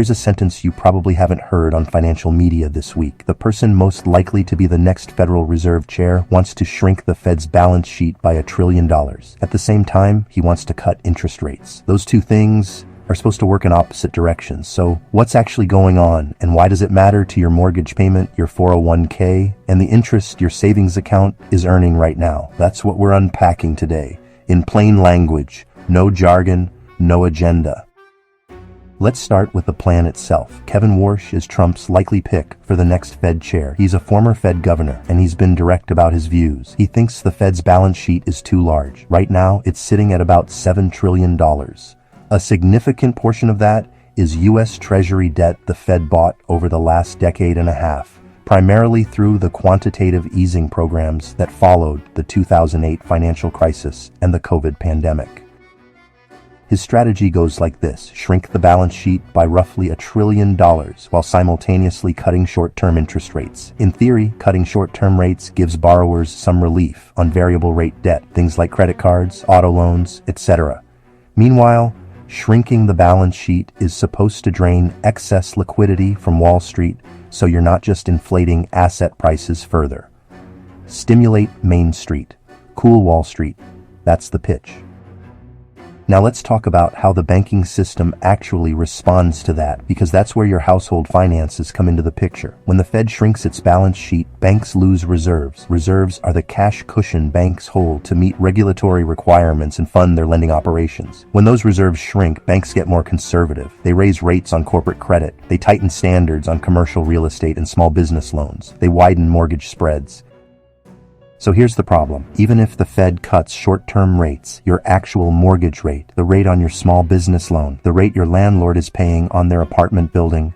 Here's a sentence you probably haven't heard on financial media this week. The person most likely to be the next Federal Reserve chair wants to shrink the Fed's balance sheet by $1 trillion. At the same time, he wants to cut interest rates. Those two things are supposed to work in opposite directions. So what's actually going on, and why does it matter to your mortgage payment, your 401k, and the interest your savings account is earning right now? That's what we're unpacking today. In plain language, no jargon, no agenda. Let's start with the plan itself. Kevin Warsh is Trump's likely pick for the next Fed chair. He's a former Fed governor, and he's been direct about his views. He thinks the Fed's balance sheet is too large. Right now, it's sitting at about $7 trillion. A significant portion of that is U.S. Treasury debt the Fed bought over the last decade and a half, primarily through the quantitative easing programs that followed the 2008 financial crisis and the COVID pandemic. His strategy goes like this: shrink the balance sheet by roughly $1 trillion while simultaneously cutting short-term interest rates. In theory, cutting short-term rates gives borrowers some relief on variable rate debt, things like credit cards, auto loans, etc. Meanwhile, shrinking the balance sheet is supposed to drain excess liquidity from Wall Street, so you're not just inflating asset prices further. Stimulate Main Street. Cool Wall Street. That's the pitch. Now let's talk about how the banking system actually responds to that, because that's where your household finances come into the picture. When the Fed shrinks its balance sheet, banks lose reserves. Reserves are the cash cushion banks hold to meet regulatory requirements and fund their lending operations. When those reserves shrink, banks get more conservative. They raise rates on corporate credit. They tighten standards on commercial real estate and small business loans. They widen mortgage spreads. So here's the problem. Even if the Fed cuts short-term rates, your actual mortgage rate, the rate on your small business loan, the rate your landlord is paying on their apartment building,